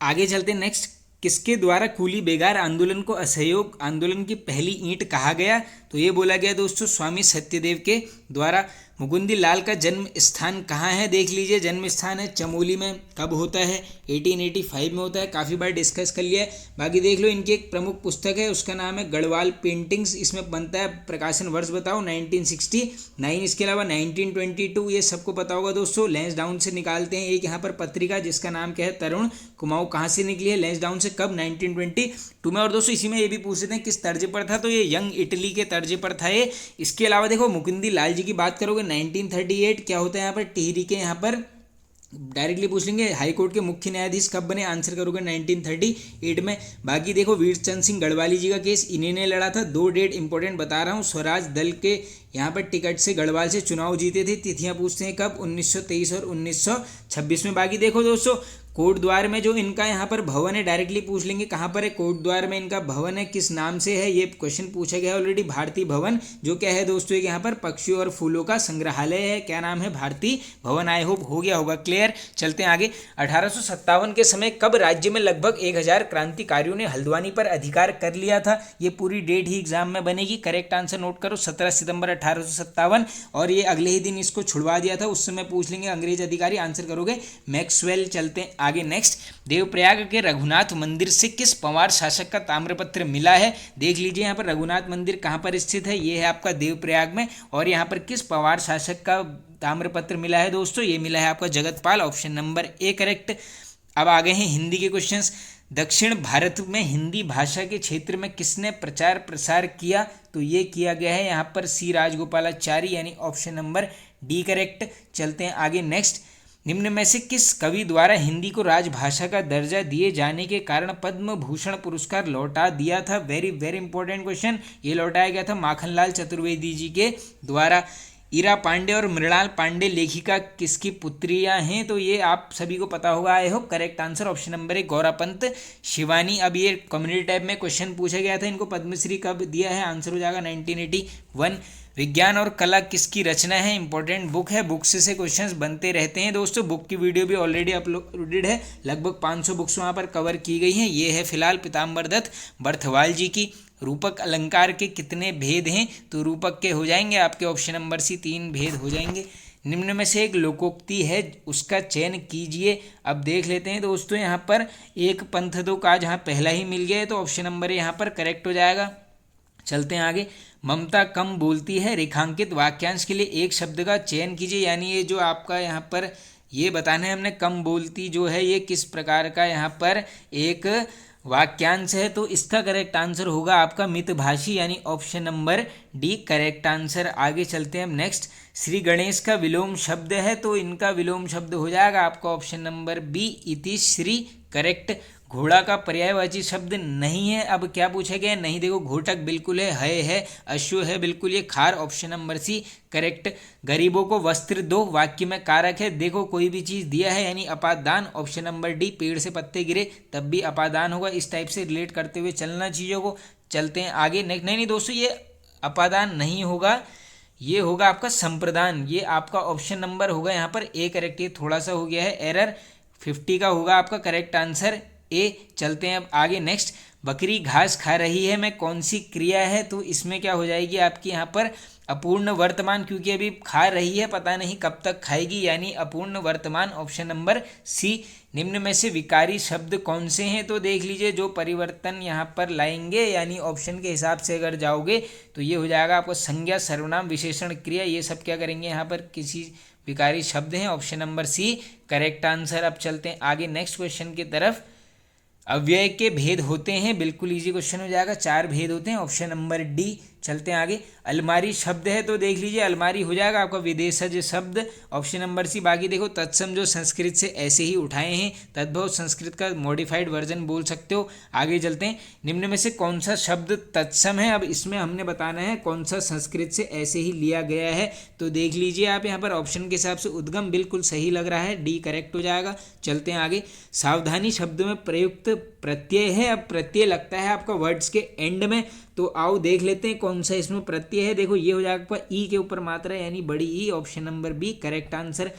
आगे चलते नेक्स्ट। किसके द्वारा कूली बेगार आंदोलन को असहयोग आंदोलन की पहली ईंट कहा गया, तो ये बोला गया दोस्तों स्वामी सत्यदेव के द्वारा। मुकुंदी लाल का जन्म स्थान कहाँ है, देख लीजिए जन्म स्थान है चमोली में। कब होता है, 1885 में होता है, काफ़ी बार डिस्कस कर लिया है। बाकी देख लो इनकी एक प्रमुख पुस्तक है, उसका नाम है गढ़वाल पेंटिंग्स, इसमें बनता है, प्रकाशन वर्ष बताओ 1969। इसके अलावा 1922 ये सबको पता होगा दोस्तों, लैंसडाउन से निकालते हैं एक यहाँ पर पत्रिका जिसका नाम क्या है तरुण कुमाऊं, कहाँ से निकली है, लैंसडाउन से, कब, 1922 में। और दोस्तों इसी में ये भी पूछते हैं किस तर्ज पर था, तो ये यंग इटली के तर्ज पर था ये। इसके अलावा देखो मुकुंदी लाल जी की बात करोगे 1938 क्या होता है यहाँ पर, टिहरी के यहाँ पर डायरेक्टली पूछ लेंगे हाईकोर्ट के मुख्य न्यायाधीश कब बने, आंसर करोगे 1938 में। बाकी देखो वीरचंद सिंह गढ़वाली जी का केस इन्हीं ने लड़ा था। 2 डेट इंपॉर्टेंट बता रहा हूँ, स्वराज दल के यहाँ पर टिकट से गढ़वाल से चुनाव जीते थे। तिथियां पूछते हैं कब, 1923 और 1926 में। बाकी देखो दोस्तों कोटद्वार में जो इनका यहाँ पर भवन है, डायरेक्टली पूछ लेंगे कहाँ पर है, कोटद्वार में इनका भवन है, किस नाम से है, ये क्वेश्चन पूछा गया ऑलरेडी, भारतीय भवन, जो क्या है दोस्तों एक यहाँ पर पक्षियों और फूलों का संग्रहालय है, क्या नाम है, भारतीय भवन। आई होप हो गया होगा क्लियर। चलते हैं आगे। 1857 के समय कब राज्य में लगभग 1000 क्रांतिकारियों ने हल्द्वानी पर अधिकार कर लिया था, ये पूरी डेट ही एग्जाम में बनेगी, करेक्ट आंसर नोट करो 17 सितंबर 1857, और ये अगले ही दिन इसको छुड़वा दिया था, उस समय पूछ लेंगे अंग्रेज अधिकारी, आंसर करोगे मैक्सवेल। चलते हैं आगे नेक्स्ट। देवप्रयाग के रघुनाथ मंदिर से किस पंवार शासक का ताम्रपत्र मिला है, देख लीजिए यहाँ पर रघुनाथ मंदिर कहाँ पर स्थित है, ये है आपका देवप्रयाग में, और यहाँ पर किस पंवार शासक का ताम्रपत्र मिला है दोस्तों, ये मिला है आपका Jagatpal, option number A correct. अब आ गए हैं हिंदी के क्वेश्चंस। दक्षिण भारत में हिंदी भाषा के क्षेत्र में किसने प्रचार प्रसार किया, तो ये किया गया है यहाँ पर सी राजगोपालाचारी, यानी ऑप्शन नंबर डी करेक्ट। चलते हैं आगे नेक्स्ट। निम्न में से किस कवि द्वारा हिंदी को राजभाषा का दर्जा दिए जाने के कारण पद्म भूषण पुरस्कार लौटा दिया था, वेरी वेरी इंपॉर्टेंट क्वेश्चन, ये लौटाया गया था माखनलाल चतुर्वेदी जी के द्वारा। ईरा पांडे और मृणाल पांडे लेखिका किसकी पुत्रियां हैं, तो ये आप सभी को पता होगा, I hope, correct answer option number 1 Gaura Pant Shivani. अब ये कम्युनिटी टाइप में क्वेश्चन पूछा गया था, इनको पद्मश्री कब दिया है, आंसर हो जाएगा 1981। विज्ञान और कला किसकी रचना है, इंपॉर्टेंट बुक है, बुक्स से क्वेश्चंस बनते रहते हैं दोस्तों। बुक की वीडियो भी ऑलरेडी अपलोडेड है, लगभग 500 बुक्स वहाँ पर कवर की गई हैं। ये है फिलहाल पीताम्बर दत्त बर्थवाल जी की। रूपक अलंकार के कितने भेद हैं, तो रूपक के हो जाएंगे आपके ऑप्शन नंबर सी 3 भेद हो जाएंगे। निम्न में से एक लोकोक्ति है, उसका चयन कीजिए। अब देख लेते हैं दोस्तों, यहाँ पर एक पंथ दो का जहाँ पहला ही मिल गया है, तो ऑप्शन नंबर यहाँ पर करेक्ट हो जाएगा। चलते हैं आगे। ममता कम बोलती है, रेखांकित वाक्यांश के लिए एक शब्द का चयन कीजिए, यानी ये जो आपका यहाँ पर ये बताना है हमने, कम बोलती जो है ये किस प्रकार का यहाँ पर एक वाक्यांश है, तो इसका करेक्ट आंसर होगा आपका मितभाषी, यानी option number D correct answer. आगे चलते हैं हम नेक्स्ट। श्री गणेश का विलोम शब्द है, तो इनका विलोम शब्द हो जाएगा आपका ऑप्शन नंबर बी इति श्री करेक्ट। घोड़ा का पर्यायवाची शब्द नहीं है, अब क्या पूछा गया, नहीं, देखो घोटक बिल्कुल है, अश्व है बिल्कुल, ये खार, ऑप्शन नंबर सी करेक्ट। गरीबों को वस्त्र दो, वाक्य में कारक है, देखो कोई भी चीज़ दिया है यानी अपादान, ऑप्शन नंबर डी। पेड़ से पत्ते गिरे तब भी अपादान होगा, इस टाइप से रिलेट करते हुए चलना चीज़ों को। चलते हैं आगे नेक्स्ट। नहीं दोस्तों, ये अपादान नहीं होगा, ये होगा आपका संप्रदान, ये आपका ऑप्शन नंबर होगा यहाँ पर ए करेक्ट। ये थोड़ा सा हो गया है एरर, 50 का होगा आपका करेक्ट आंसर ए। चलते हैं अब आगे नेक्स्ट। बकरी घास खा रही है में कौन सी क्रिया है, तो इसमें क्या हो जाएगी आपकी यहाँ पर अपूर्ण वर्तमान, क्योंकि अभी खा रही है, पता नहीं कब तक खाएगी, यानी अपूर्ण वर्तमान ऑप्शन नंबर सी। निम्न में से विकारी शब्द कौन से हैं, तो देख लीजिए जो परिवर्तन यहाँ पर लाएंगे, यानी ऑप्शन के हिसाब से अगर जाओगे तो ये हो जाएगा आपको संज्ञा, सर्वनाम, विशेषण, क्रिया, ये सब क्या करेंगे यहाँ पर किसी विकारी शब्द हैं, option number C correct answer. अब चलते हैं आगे नेक्स्ट क्वेश्चन की तरफ। अव्यय के भेद होते हैं, बिल्कुल इजी क्वेश्चन हो जाएगा, 4 भेद होते हैं, ऑप्शन नंबर डी। चलते हैं आगे। अलमारी शब्द है, तो देख लीजिए अलमारी हो जाएगा आपका विदेशज शब्द, ऑप्शन नंबर सी। बाकी देखो तत्सम जो संस्कृत से ऐसे ही उठाए हैं, तद्भव संस्कृत का मॉडिफाइड वर्जन बोल सकते हो। आगे चलते हैं। निम्न में से कौन सा शब्द तत्सम है, अब इसमें हमने बताना है कौन सा संस्कृत से ऐसे ही लिया गया है, तो देख लीजिए आप यहाँ पर ऑप्शन के हिसाब से उद्गम बिल्कुल सही लग रहा है, डी करेक्ट हो जाएगा। चलते हैं आगे। सावधानी शब्द में प्रयुक्त प्रत्यय है, अब प्रत्यय लगता है आपका वर्ड्स के एंड में, तो आओ देख लेते हैं कौन सा इसमें प्रत्यय है। देखो ये हो जाएगा आपका ई के ऊपर मात्रा यानी बड़ी ई, option number B correct answer.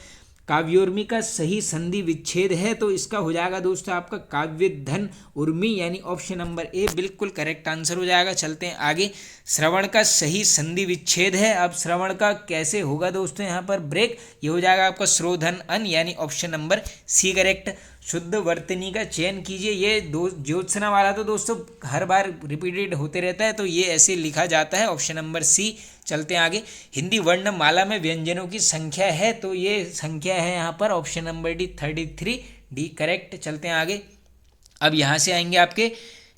काव्योर्मी का सही संधि विच्छेद है, तो इसका हो जाएगा दोस्तों आपका काव्य धन उर्मी, यानी ऑप्शन नंबर ए बिल्कुल करेक्ट आंसर हो जाएगा। चलते हैं आगे। श्रवण का सही संधि विच्छेद है, अब श्रवण का कैसे होगा दोस्तों यहाँ पर ब्रेक, ये हो जाएगा आपका श्रोधन अन, यानी ऑप्शन नंबर सी करेक्ट। शुद्ध वर्तनी का चयन कीजिए, ये दो ज्योत्सना वाला तो दोस्तों हर बार रिपीटेड होते रहता है, तो ये ऐसे लिखा जाता है, ऑप्शन नंबर सी। चलते हैं आगे। हिंदी वर्णमाला में व्यंजनों की संख्या है, तो ये संख्या है यहाँ पर option number D 33, D correct. चलते हैं आगे। अब यहाँ से आएंगे आपके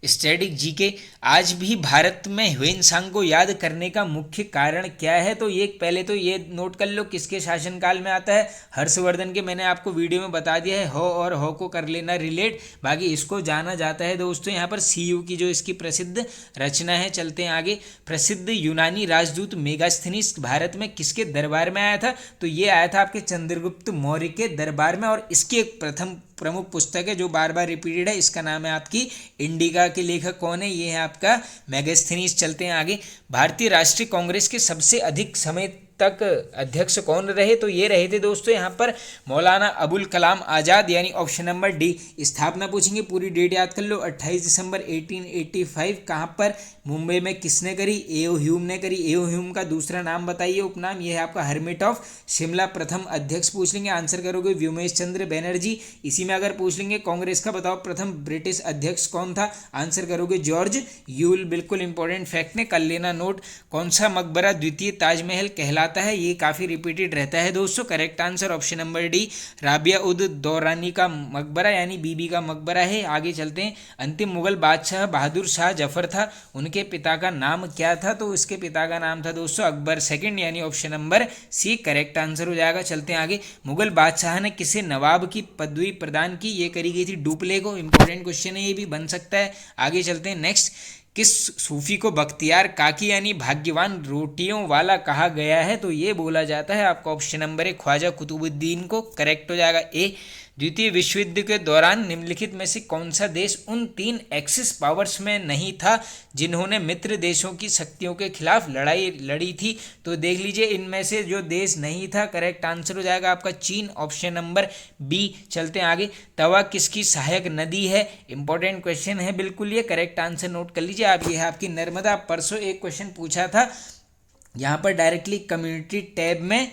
स्टैटिक जीके। आज भी भारत में ह्वेनसांग को याद करने का मुख्य कारण क्या है, तो ये पहले तो ये नोट कर लो किसके शासनकाल में आता है, हर्षवर्धन के। मैंने आपको वीडियो में बता दिया है, हो और हो को कर लेना रिलेट, बाकी इसको जाना जाता है दोस्तों यहाँ पर सीयू की जो इसकी प्रसिद्ध रचना है। चलते हैं आगे। प्रसिद्ध यूनानी राजदूत मेगास्थनीस भारत में किसके दरबार में आया था, तो ये आया था आपके चंद्रगुप्त मौर्य के दरबार में, और इसकी एक प्रथम प्रमुख पुस्तक है जो बार बार रिपीटेड है, इसका नाम है आपकी इंडिका के लेखक कौन है, ये है आपका मेगास्थनीस। चलते हैं आगे। भारतीय राष्ट्रीय कांग्रेस के सबसे अधिक समय तक अध्यक्ष कौन रहे, तो ये रहे थे दोस्तों यहाँ पर मौलाना अबुल कलाम आज़ाद, यानी ऑप्शन नंबर डी। स्थापना पूछेंगे, पूरी डेट याद कर लो, 28 दिसंबर 1885। कहाँ पर, मुंबई में किसने करी, एओ ह्यूम ने करी। एओ ह्यूम का दूसरा नाम बताइए, उपनाम, ये है आपका हर्मिट ऑफ शिमला। प्रथम अध्यक्ष पूछ लेंगे, आंसर करोगे व्योमेश चंद्र बैनर्जी। इसी में अगर पूछ लेंगे कांग्रेस का बताओ प्रथम ब्रिटिश अध्यक्ष कौन था, आंसर करोगे जॉर्ज यूल, बिल्कुल इंपॉर्टेंट फैक्ट ने कर लेना नोट। कौन सा मकबरा द्वितीय ताजमहल कहलाता है, ये काफ़ी रिपीटेड रहता है दोस्तों, correct answer option number D Rabia उद दौरानी का मकबरा, यानी बीबी का मकबरा है। आगे चलते हैं। अंतिम मुगल बादशाह बहादुर शाह जफर था, उनके पिता का नाम क्या था, तो इसके पिता का नाम था दोस्तों अकबर सेकंड, यानी option number C correct answer हो जाएगा। चलते हैं आगे। मुगल बादशाह ने किसे नवाब की पदवी प्रदान की, ये करी गई थी डुप्ले को, इंपॉर्टेंट क्वेश्चन है, ये भी बन सकता है। आगे चलते हैं नेक्स्ट। किस सूफी को बख्तियार काकी यानी भाग्यवान रोटियों वाला कहा गया है, तो ये बोला जाता है आपका ऑप्शन नंबर है ख्वाजा कुतुबुद्दीन को, करेक्ट हो जाएगा ए। द्वितीय विश्व युद्ध के दौरान निम्नलिखित में से कौन सा देश उन 3 एक्सिस पावर्स में नहीं था जिन्होंने मित्र देशों की शक्तियों के खिलाफ लड़ाई लड़ी थी, तो देख लीजिए इनमें से जो देश नहीं था, करेक्ट आंसर हो जाएगा आपका चीन, ऑप्शन नंबर बी। चलते हैं आगे। तवा किसकी सहायक नदी है, इंपॉर्टेंट क्वेश्चन है बिल्कुल, ये करेक्ट आंसर नोट कर लीजिए आप, ये है आपकी नर्मदा। परसों एक क्वेश्चन पूछा था यहाँ पर डायरेक्टली कम्युनिटी टैब में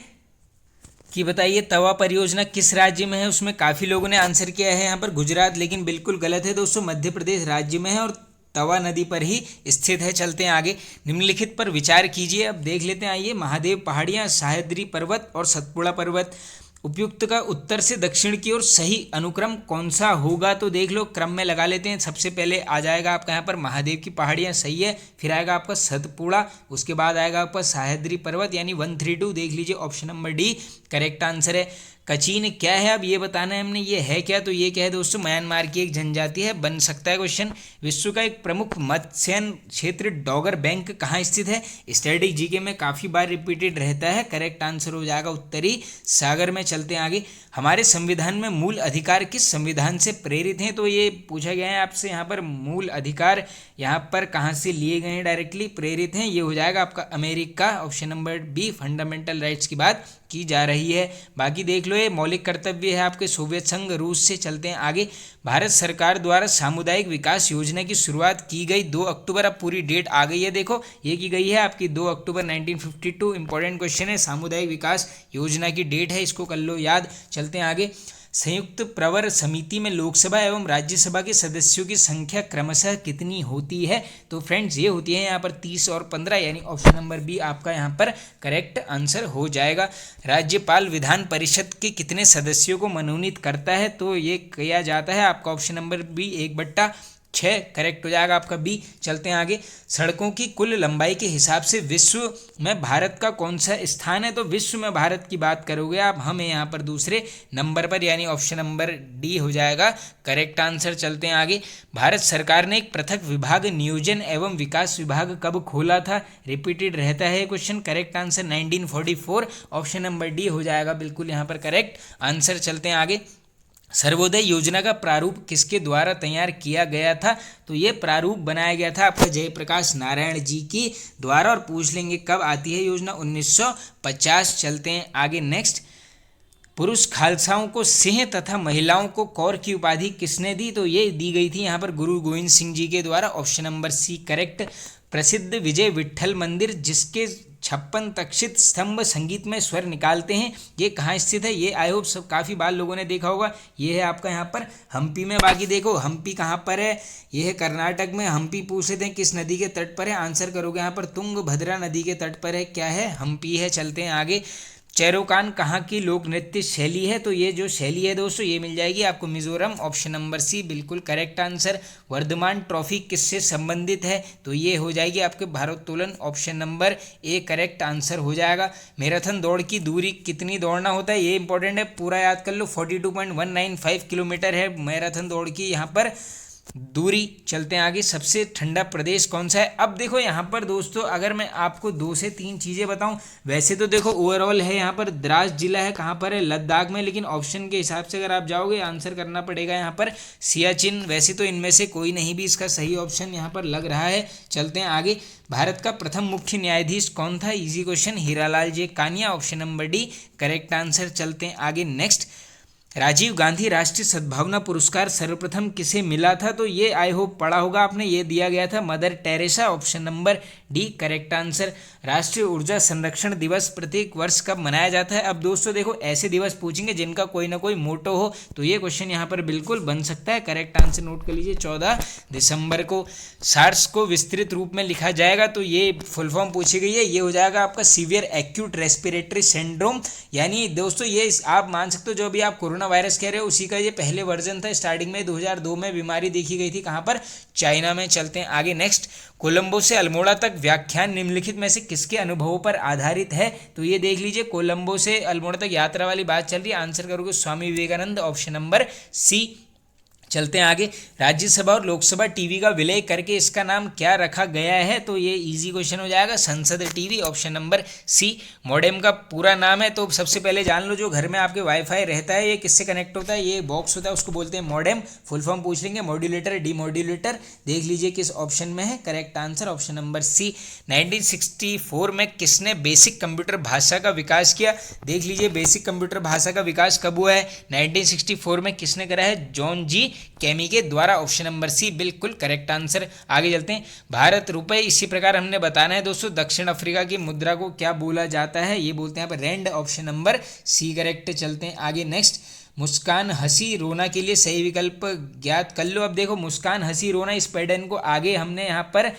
कि बताइए तवा परियोजना किस राज्य में है, उसमें काफ़ी लोगों ने आंसर किया है यहाँ पर गुजरात, लेकिन बिल्कुल गलत है दोस्तों, मध्य प्रदेश राज्य में है और तवा नदी पर ही स्थित है। चलते हैं आगे। निम्नलिखित पर विचार कीजिए, अब देख लेते हैं आइए। महादेव पहाड़ियाँ, सह्याद्री पर्वत और सतपुड़ा पर्वत। उपयुक्त का उत्तर से दक्षिण की ओर सही अनुक्रम कौन सा होगा, तो देख लो क्रम में लगा लेते हैं। सबसे पहले आ जाएगा आपका यहाँ पर महादेव की पहाड़ियाँ, सही है, फिर आएगा आपका सतपुड़ा, उसके बाद आएगा आपका सह्याद्री पर्वत यानी 132, देख लीजिए option number D correct answer है। कचीन क्या है, अब ये बताना है हमने, ये है क्या, तो ये क्या है दोस्तों, म्यांमार की एक जनजाति है। बन सकता है क्वेश्चन। विश्व का एक प्रमुख मत्स्यन क्षेत्र डॉगर बैंक कहाँ स्थित है? स्टैटिक जीके में काफ़ी बार रिपीटेड रहता है। करेक्ट आंसर हो जाएगा उत्तरी सागर में। चलते हैं आगे। हमारे संविधान में मूल अधिकार किस संविधान से प्रेरित हैं? तो ये पूछा गया है आपसे यहाँ पर, मूल अधिकार यहाँ पर कहाँ से लिए गए हैं, डायरेक्टली प्रेरित हैं? ये हो जाएगा आपका America, option number B. Fundamental rights की बात की जा रही है। बाकी देख लो, ये मौलिक कर्तव्य है आपके सोवियत संघ रूस से। चलते हैं आगे। भारत सरकार द्वारा सामुदायिक विकास योजना की शुरुआत की गई 2 अक्टूबर, अब पूरी डेट आ गई है, देखो ये की गई है आपकी 2 अक्टूबर 1952। इंपॉर्टेंट क्वेश्चन है, सामुदायिक विकास योजना की डेट है, इसको कर लो याद। चलते हैं आगे। संयुक्त प्रवर समिति में लोकसभा एवं राज्यसभा के सदस्यों की संख्या क्रमशः कितनी होती है? तो फ्रेंड्स ये होती है यहाँ पर 30 और 15, यानी ऑप्शन नंबर बी आपका यहाँ पर करेक्ट आंसर हो जाएगा। राज्यपाल विधान परिषद के कितने सदस्यों को मनोनीत करता है? तो ये किया जाता है आपका ऑप्शन नंबर बी 1/6, करेक्ट हो जाएगा आपका बी। चलते हैं आगे। सड़कों की कुल लंबाई के हिसाब से विश्व में भारत का कौन सा स्थान है? तो विश्व में भारत की बात करोगे आप, हमें यहाँ पर दूसरे नंबर पर, यानी ऑप्शन नंबर डी हो जाएगा करेक्ट आंसर। चलते हैं आगे। भारत सरकार ने एक पृथक विभाग नियोजन एवं विकास विभाग कब खोला था? रिपीटेड रहता है question. Correct answer 1944, option number D हो जाएगा बिल्कुल यहाँ पर करेक्ट आंसर। चलते हैं आगे। सर्वोदय योजना का प्रारूप किसके द्वारा तैयार किया गया था? तो ये प्रारूप बनाया गया था आपका जयप्रकाश नारायण जी की द्वारा, और पूछ लेंगे कब आती है योजना, 1950। चलते हैं आगे नेक्स्ट। पुरुष खालसाओं को सिंह तथा महिलाओं को कौर की उपाधि किसने दी? तो ये दी गई थी यहाँ पर गुरु गोविंद सिंह जी के द्वारा, ऑप्शन नंबर सी करेक्ट। प्रसिद्ध विजय विट्ठल मंदिर जिसके 56 तक्षित स्तंभ संगीतमय स्वर निकालते हैं, ये कहाँ स्थित है? ये आई होप सब काफ़ी बार लोगों ने देखा होगा। ये है आपका यहाँ पर हम्पी में। बाकी देखो हम्पी कहाँ पर है, ये है कर्नाटक में। हम्पी पूछ लेते हैं किस नदी के तट पर है, आंसर करोगे यहाँ पर तुंगभद्रा नदी के तट पर है, क्या है? हम्पी है। चलते हैं आगे। चेरोकान कहाँ की लोक नृत्य शैली है? तो ये जो शैली है दोस्तों, ये मिल जाएगी आपको मिजोरम, ऑप्शन नंबर सी बिल्कुल करेक्ट आंसर। वर्धमान ट्रॉफी किससे संबंधित है? तो ये हो जाएगी आपके भारोत्तोलन, option number A correct answer हो जाएगा। मैराथन दौड़ की दूरी कितनी दौड़ना होता है? ये इंपॉर्टेंट है, पूरा याद कर लो। 42.195 किलोमीटर है मैराथन दौड़ की यहाँ पर दूरी। चलते हैं आगे। सबसे ठंडा प्रदेश कौन सा है? अब देखो यहाँ पर दोस्तों, अगर मैं आपको 2 से 3 चीज़ें बताऊं, वैसे तो देखो ओवरऑल है यहाँ पर द्रास जिला है, कहाँ पर है? लद्दाख में, लेकिन ऑप्शन के हिसाब से अगर आप जाओगे आंसर करना पड़ेगा यहाँ पर सियाचिन। वैसे तो इनमें से कोई नहीं भी इसका सही ऑप्शन यहाँ पर लग रहा है। चलते हैं आगे। भारत का प्रथम मुख्य न्यायाधीश कौन था? Easy question, Hiralal J Kania, option number D correct answer. चलते हैं आगे नेक्स्ट। राजीव गांधी राष्ट्रीय सद्भावना पुरस्कार सर्वप्रथम किसे मिला था? तो ये आई होप पढ़ा होगा आपने, ये दिया गया था mother Teresa, option number D correct answer. राष्ट्रीय ऊर्जा संरक्षण दिवस प्रत्येक वर्ष कब मनाया जाता है? अब दोस्तों देखो, ऐसे दिवस पूछेंगे जिनका कोई ना कोई मोटो हो, तो ये क्वेश्चन यहाँ पर बिल्कुल बन सकता है। करेक्ट आंसर नोट कर लीजिए, 14 दिसंबर को। सार्स को विस्तृत रूप में लिखा जाएगा, तो ये फुल फॉर्म पूछी गई है, ये हो जाएगा आपका सीवियर एक्यूट रेस्पिरेटरी सिंड्रोम। यानी दोस्तों ये आप मान सकते हो, जो अभी आप कोरोना वायरस कह रहे हो उसी का ये पहले वर्जन था। स्टार्टिंग में 2002 में बीमारी देखी गई थी, कहाँ पर? चाइना में। चलते हैं आगे नेक्स्ट। कोलंबो से अल्मोड़ा तक व्याख्यान निम्नलिखित में से किसके अनुभवों पर आधारित है? तो ये देख लीजिए, कोलंबो से अल्मोड़ा तक यात्रा वाली बात चल रही है, आंसर करोगे स्वामी विवेकानंद, ऑप्शन नंबर सी। चलते हैं आगे। राज्यसभा और लोकसभा टीवी का विलय करके इसका नाम क्या रखा गया है? तो ये इजी क्वेश्चन हो जाएगा, Sansad TV, option number C. Modem का पूरा नाम है, तो सबसे पहले जान लो, जो घर में आपके वाईफाई रहता है ये किससे कनेक्ट होता है? ये बॉक्स होता है, उसको बोलते हैं मॉडेम। फुल फॉर्म पूछ लेंगे, मॉड्यूलेटर, डीमॉड्यूलेटर। देख लीजिए किस ऑप्शन में है, correct answer option number C. 1964 में किसने बेसिक कंप्यूटर भाषा का विकास किया? देख लीजिए, बेसिक कंप्यूटर भाषा का विकास कब हुआ है? 1964 में किसने करा है? जॉन जी कैमी के द्वारा, ऑप्शन नंबर सी बिल्कुल करेक्ट आंसर। आगे चलते हैं। भारत रुपए, इसी प्रकार हमने बताना है दोस्तों, दक्षिण अफ्रीका की मुद्रा को क्या बोला जाता है? ये बोलते हैं यहाँ पर rand, option number C correct. चलते हैं आगे नेक्स्ट। मुस्कान हंसी रोना के लिए सही विकल्प ज्ञात कर लो। अब देखो, मुस्कान हंसी रोना, इस पैटर्न को आगे हमने यहाँ पर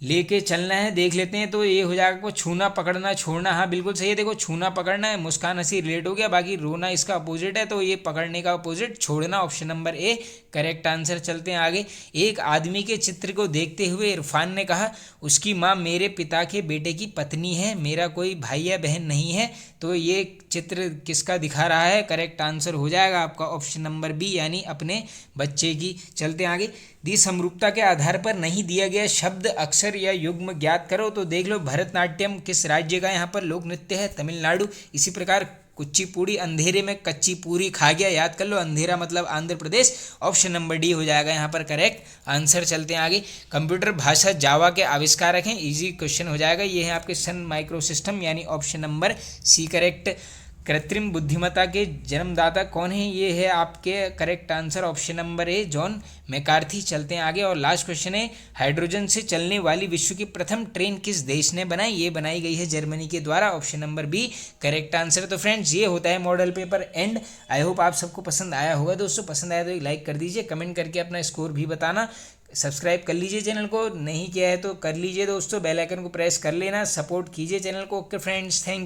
लेके चलना है, देख लेते हैं। तो ये हो जाएगा को छूना पकड़ना छोड़ना, हाँ बिल्कुल सही है। देखो, छूना पकड़ना है, मुस्कान हंसी रिलेट हो गया, बाकी रोना इसका अपोजिट है, तो ये पकड़ने का अपोजिट छोड़ना, option number A correct answer. चलते हैं आगे। एक आदमी के चित्र को देखते हुए इरफान ने कहा, उसकी माँ मेरे पिता के बेटे की पत्नी है, मेरा कोई भाई या बहन नहीं है। तो ये चित्र किसका दिखा रहा है? करेक्ट आंसर हो जाएगा आपका ऑप्शन नंबर बी, यानी अपने बच्चे की। चलते आगे। दी समरूपता के आधार पर नहीं दिया गया शब्द, अक्षर या युग्म ज्ञात करो। तो देख लो, भरतनाट्यम किस राज्य का यहाँ पर लोक नृत्य है? तमिलनाडु। इसी प्रकार कुचिपुड़ी, अंधेरे में कच्ची पूरी खा गया, याद कर लो, अंधेरा मतलब Andhra Pradesh. Option number D हो जाएगा यहाँ पर करेक्ट आंसर। चलते हैं आगे। कंप्यूटर भाषा जावा के आविष्कारक हैं, इजी क्वेश्चन हो जाएगा, ये है आपके सन माइक्रो सिस्टम, यानी ऑप्शन नंबर सी करेक्ट। कृत्रिम बुद्धिमत्ता के जन्मदाता कौन है? ये है आपके correct answer option number A, John McCarthy. चलते हैं आगे और लास्ट क्वेश्चन है, हाइड्रोजन से चलने वाली विश्व की प्रथम ट्रेन किस देश ने बनाई? ये बनाई गई है जर्मनी के द्वारा, option number B correct answer. तो फ्रेंड्स, ये होता है model paper end. I hope आप सबको पसंद आया होगा दोस्तों। पसंद आया तो एक लाइक कर दीजिए, कमेंट करके अपना स्कोर भी बताना, सब्सक्राइब कर लीजिए चैनल को, नहीं किया है तो कर लीजिए दोस्तों, बेल आइकन को प्रेस कर लेना, सपोर्ट कीजिए चैनल को। Okay friends, thank